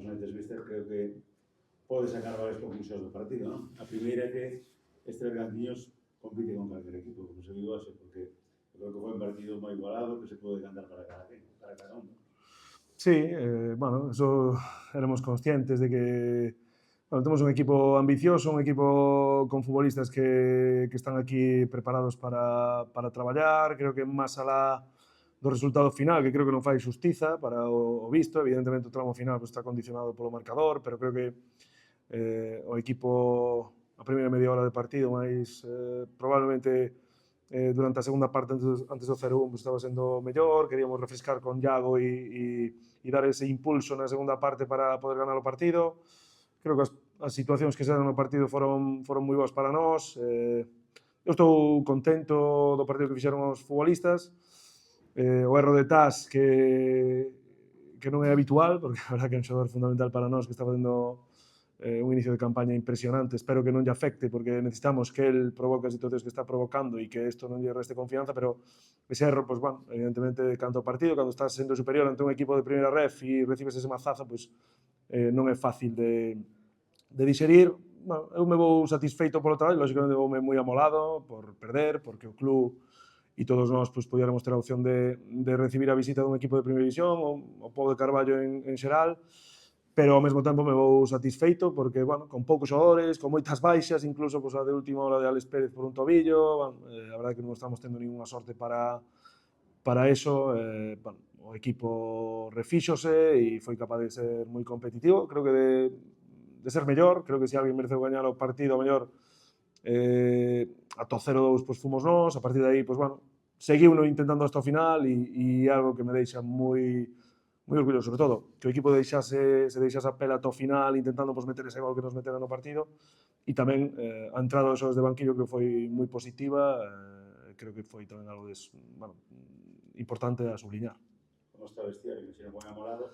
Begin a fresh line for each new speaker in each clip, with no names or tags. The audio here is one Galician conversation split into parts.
netes vistas, creo que pode sacar varias conclusións do partido, non? A primeira é que este Bergantiños compite con calquer equipo, como se viu hoxe, porque creo que foi un partido moi igualado que se pode cantar para cada un.
Sí, bueno, eso éramos conscientes de que bueno, temos un equipo ambicioso, un equipo con futbolistas que están aquí preparados para traballar. Creo que máis alá do resultado final, que creo que non fai xustiza para o visto. Evidentemente, o tramo final pues, está condicionado polo marcador, pero creo que o equipo a primeira media hora de partido, máis probablemente durante a segunda parte antes do 0-1 pues, estaba sendo mellor, queríamos refrescar con Iago e dar ese impulso na segunda parte para poder ganar o partido. Creo que as situacións que se dan no partido foron moi boas para nós. Eu estou contento do partido que fixeron os futbolistas. O erro de Tas que non é habitual, porque a verdad que é un xogador fundamental para nós que está facendo un inicio de campaña impresionante. Espero que non lle afecte, porque necesitamos que el provoque as situacións que está provocando e que isto non lle reste confianza, pero ese erro, pues, bueno, evidentemente, canto ao partido, cando estás sendo superior ante un equipo de primeira ref e recibes ese mazazo, pues, non é fácil de digerir. Bueno, eu me vou satisfeito polo traballo, lógicamente voume moi amolado por perder, porque o club e todos nós pues, pudiéramos ter a opción de recibir a visita dun equipo de primeira división, o Pobo de Carballo en xeral, pero ao mesmo tempo me vou satisfeito porque, bueno, con poucos xogadores, con moitas baixas, incluso pues, a de última hora de Alex Pérez por un tobillo, bueno, a verdade é que non estamos tendo ninguna sorte para eso, bueno, o equipo refíxose e foi capaz de ser moi competitivo, creo que de ser mellor, creo que se alguén mereceu gañar o partido, mellor, ata o 0-2 pues, fomos nós, a partir de aí, pues, bueno, seguiu intentando hasta o final e algo que me deixa moi orgulloso, sobre todo, que o equipo se deixase a pela ata o final, intentando pues, meter ese gol que nos meteron no partido, e tamén a entrada dos xogadores de banquillo que foi moi positiva, creo que foi tamén algo bueno, importante a subliñar.
Como está vestido, que se non moi amolado,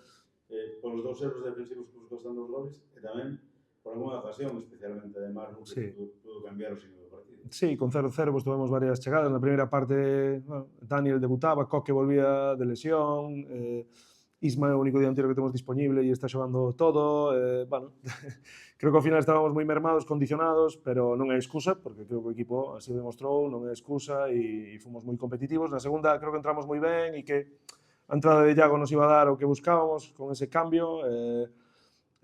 polos dous erros defensivos que os costan dos goles, e tamén por alguna ocasión, especialmente de Marco, que sí, pudo cambiar o signo do partido.
Sí, con 0-0 pues, tuvemos varias chegadas. Na primeira parte, bueno, Daniel debutaba, Coque volvía de lesión, Isma é o único dianteiro que temos disponible e está xogando todo. Bueno, creo que ao final estábamos moi mermados, condicionados, pero non é excusa, porque creo que o equipo así o demostrou, non é excusa e fomos moi competitivos. Na segunda creo que entramos moi ben e que a entrada de Iago nos iba a dar o que buscábamos con ese cambio.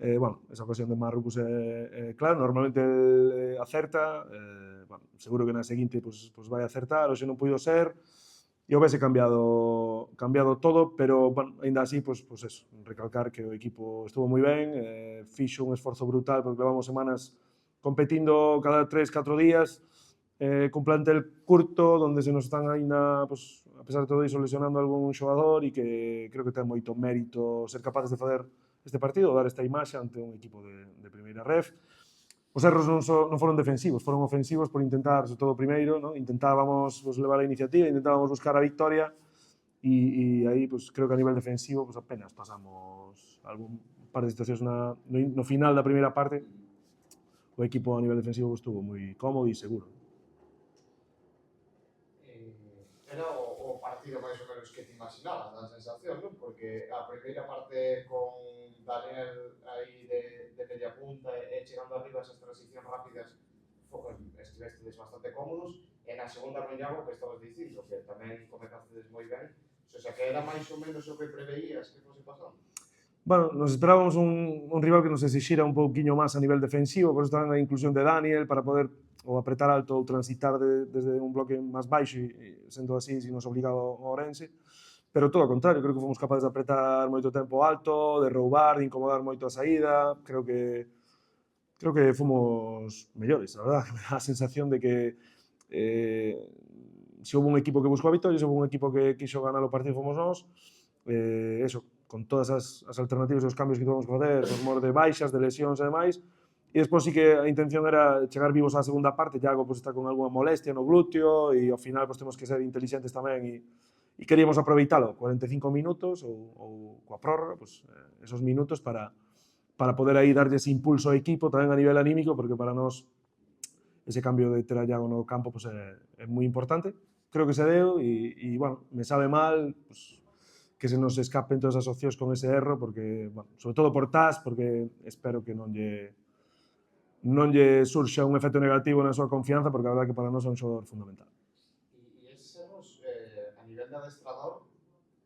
Bueno, esa ocasión de Marrucos é claro, normalmente acerta, bueno, seguro que na seguinte pues vai acertar, hoxe non puido ser, e houvese cambiado todo, pero, bueno, ainda así, pues eso, recalcar que o equipo estuvo moi ben, fixo un esforzo brutal, porque levamos semanas competindo cada 3-4 días, cun plantel curto, donde se nos están ainda, pues, a pesar de todo iso, lesionando algún xogador, e que creo que ten moito mérito ser capaces de fazer este partido, dar esta imaxe ante un equipo de primeira ref. Os erros non foron defensivos, foron ofensivos por intentar, sobre todo o primeiro, ¿no? Intentábamos pues, levar a iniciativa, intentábamos buscar a victoria e aí pues, creo que a nivel defensivo pues, apenas pasamos algún par de situacións no final da primeira parte. O equipo a nivel defensivo estuvo moi cómodo e seguro.
Era o partido máis ou menos que te imaginabas, a sensación, non? Porque a primeira parte con Daniel aí de media punta e chegando arriba esas transicións rápidas estivestes bastante cómodos, e na segunda con Iago que estabas dicindo, que tamén comezastes moi ben, o sea que era máis ou menos o que preveías que fose pasando.
Bueno, nos esperábamos un rival que nos exixira un pouquiño máis a nivel defensivo, por eso tamén a inclusión de Daniel para poder ou apretar alto ou transitar desde un bloque máis baixo e sendo así, si nos obliga o Ourense. Pero todo o contrario, creo que fomos capaces de apretar moito tempo alto, de roubar, de incomodar moito a saída. Creo que fomos mellores, a verdad, me dá a sensación de que se houve un equipo que buscou a victoria, se houve un equipo que quixo ganar o partido, fomos nós. Eso, con todas as alternativas e os cambios que tuvemos que facer, por mor de baixas, de lesións e demais. E despois sí que a intención era chegar vivos á segunda parte, Iago pues, está con algunha molestia no glúteo e ao final pues, temos que ser inteligentes tamén e queríamos aproveitalo, 45 minutos ou coa prórroga, pues, esos minutos para poder aí darlle ese impulso ao equipo tamén a nivel anímico, porque para nós ese cambio de ter a Iago no campo pues, é moi importante. Creo que se deu e bueno, me sabe mal pues, se nos escapen todas as opcións con ese erro, porque, bueno, sobre todo por Tas, porque espero que non lle surxa un efecto negativo na súa confianza, porque a verdade que para nós é un xogador fundamental.
E eses erros, a nivel de adestrador,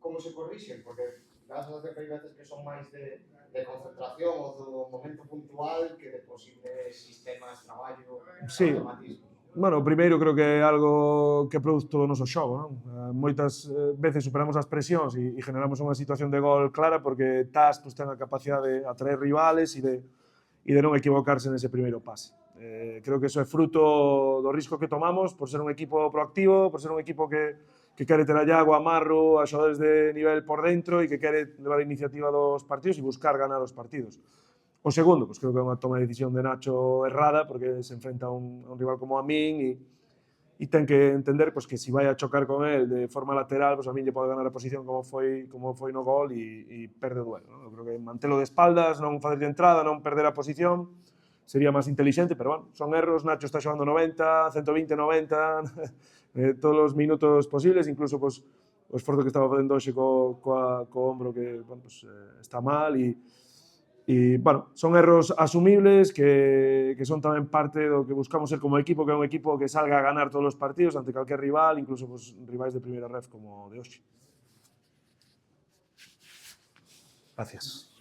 como se corrixen? Porque das a que hai veces que son máis de concentración ou do momento puntual que de posibles sistemas, traballo,
Sí.
automatismo.
Bueno, o primeiro creo que é algo que é produto do noso xogo, non? Moitas veces superamos as presións e generamos unha situación de gol clara porque Tas pues, ten a capacidade de atraer rivales e de non equivocarse nese primeiro pase. Creo que iso é fruto do risco que tomamos por ser un equipo proactivo, por ser un equipo que quere ter a Iago, a Marro, a xogadores de nivel por dentro e que quere levar a iniciativa dos partidos e buscar ganar os partidos. O segundo, pues creo que é unha toma de decisión de Nacho errada, porque se enfrenta a un rival como a min e ten que entender pues, que se vai a chocar con él de forma lateral, pues a min lle pode ganar a posición como foi no gol e perde o duelo. ¿No? Eu creo que mantelo de espaldas, non facer de entrada, non perder a posición, sería máis inteligente, pero bueno, son erros, Nacho está xogando 90, 120, 90, todos os minutos posibles, incluso pues, o esforzo que estaba facendo hoxe co ombro que bueno, pues, está mal e, bueno, son erros asumibles que son tamén parte do que buscamos ser como equipo, que é un equipo que salga a ganar todos os partidos ante calquer rival, incluso pues, rivais de primeira ref como de hoxe. Gracias.